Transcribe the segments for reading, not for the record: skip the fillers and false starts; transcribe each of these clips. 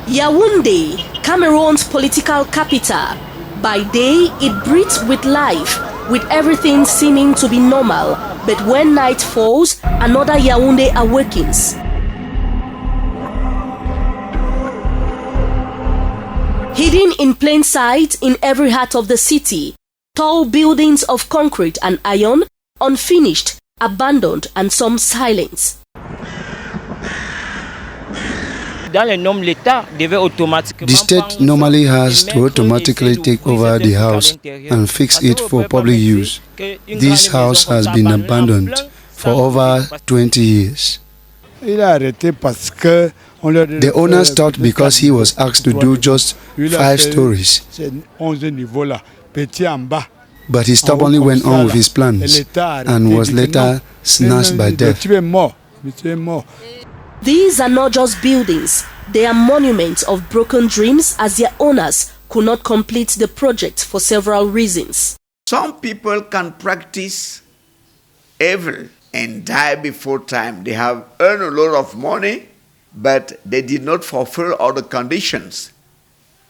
Yaoundé, Cameroon's political capital. By day, it breathes with life, with everything seeming to be normal. But when night falls, another Yaoundé awakens. Hidden in plain sight in every heart of the city, tall buildings of concrete and iron, unfinished, abandoned, and some silent. The state normally has to automatically take over the house and fix it for public use. This house has been abandoned for over 20 years. The owners thought because he was asked to do just 5 stories. But he stubbornly went on with his plans and was later snatched by death. These are not just buildings, they are monuments of broken dreams as their owners could not complete the project for several reasons. Some people can practice evil and die before time. They have earned a lot of money, but they did not fulfill all the conditions.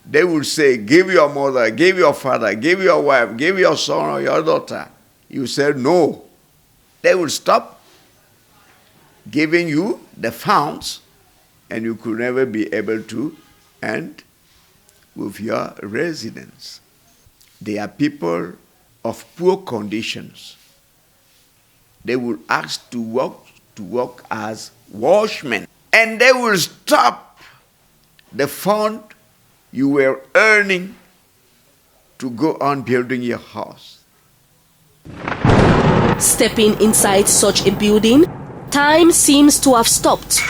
They will say, give your mother, give your father, give your wife, give your son or your daughter. You say no. They will stop giving you the funds, and you could never be able to end with your residence. They are people of poor conditions. They will ask to work as watchmen, and they will stop the fund you were earning to go on building your house. Stepping inside such a building, time seems to have stopped.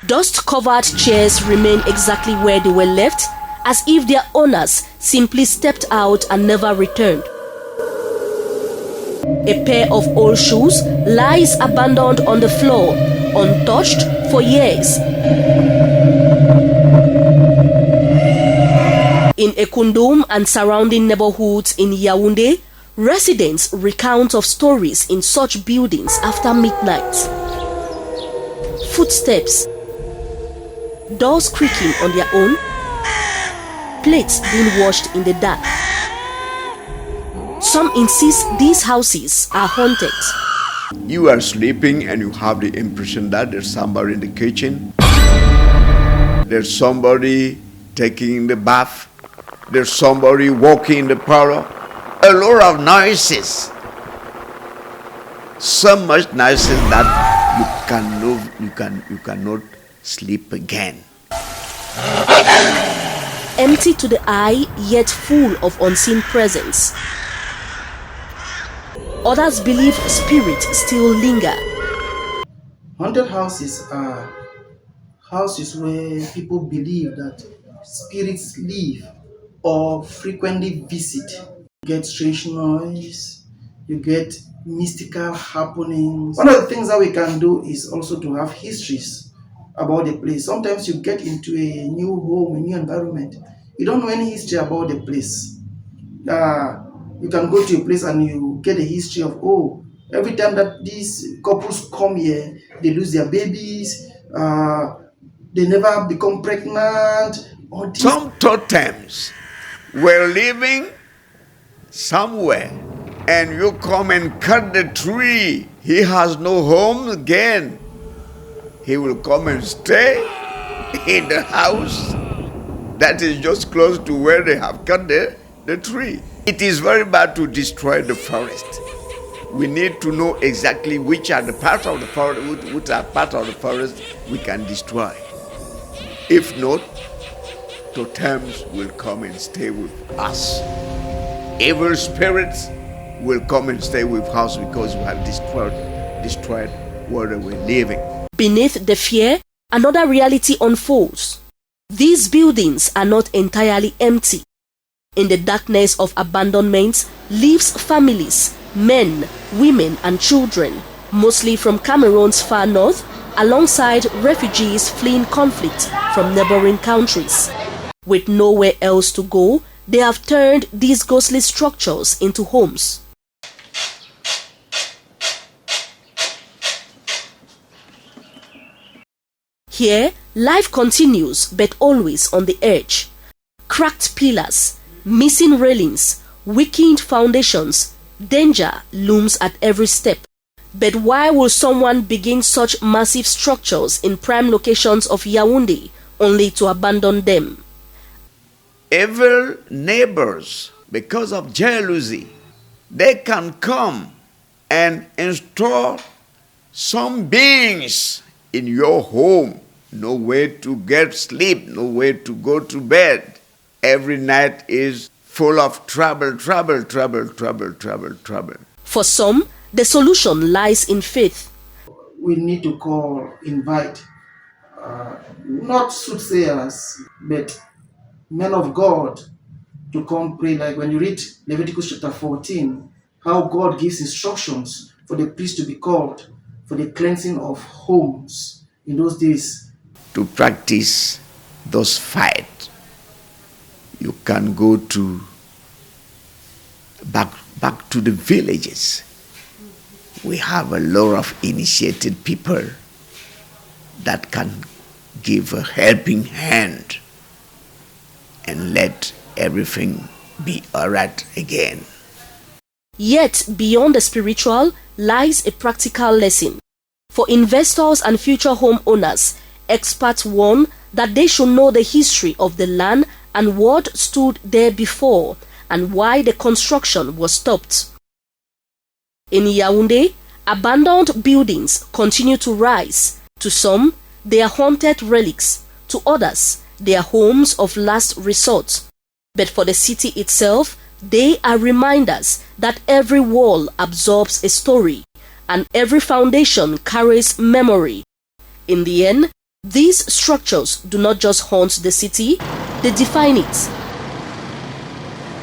Dust-covered chairs remain exactly where they were left, as if their owners simply stepped out and never returned. A pair of old shoes lies abandoned on the floor, untouched for years. In Ekundum and surrounding neighborhoods in Yaoundé, residents recount of stories in such buildings after midnight. Footsteps, doors creaking on their own, plates being washed in the dark. Some insist these houses are haunted. You are sleeping and you have the impression that there's somebody in the kitchen, there's somebody taking the bath, there's somebody walking in the parlor. A lot of noises. So much noises that you cannot sleep again. Empty to the eye, yet full of unseen presence. Others believe spirits still linger. Haunted houses are houses where people believe that spirits live or frequently visit. You get strange noise, you get mystical happenings. One of the things that we can do is also to have histories about the place. Sometimes you get into a new home, a new environment, you don't know any history about the place. You can go to a place and you get a history of, oh, every time that these couples come here, they lose their babies, they never become pregnant. Some totems were living somewhere and you come and cut the tree. He has no home again. He will come and stay in the house that is just close to where they have cut the tree. It is very bad to destroy the forest. We need to know exactly which are the parts of the forest, which are part of the forest we can destroy. If not, totems will come and stay with us. Evil spirits will come and stay with us because we have destroyed where we're living. Beneath the fear, another reality unfolds. These buildings are not entirely empty. In the darkness of abandonment lives families, men, women and children, mostly from Cameroon's far north, alongside refugees fleeing conflict from neighboring countries. With nowhere else to go, they have turned these ghostly structures into homes. Here, life continues but always on the edge. Cracked pillars, missing railings, weakened foundations, danger looms at every step. But why will someone begin such massive structures in prime locations of Yaoundé only to abandon them? Evil neighbors, because of jealousy, they can come and install some beings in your home. No way to get sleep, no way to go to bed. Every night is full of trouble. For some, the solution lies in faith. We need to invite, not soothsayers, but men of God to come pray. Like when you read Leviticus chapter 14, how God gives instructions for the priest to be called for the cleansing of homes in those days. To practice those fights, you can go to back to the villages. We have a lot of initiated people that can give a helping hand and let everything be all right again. Yet, beyond the spiritual lies a practical lesson. For investors and future homeowners, experts warn that they should know the history of the land and what stood there before and why the construction was stopped. In Yaoundé, abandoned buildings continue to rise. To some, they are haunted relics. To others, they are homes of last resort. But for the city itself, they are reminders that every wall absorbs a story and every foundation carries memory. In the end, these structures do not just haunt the city, they define it.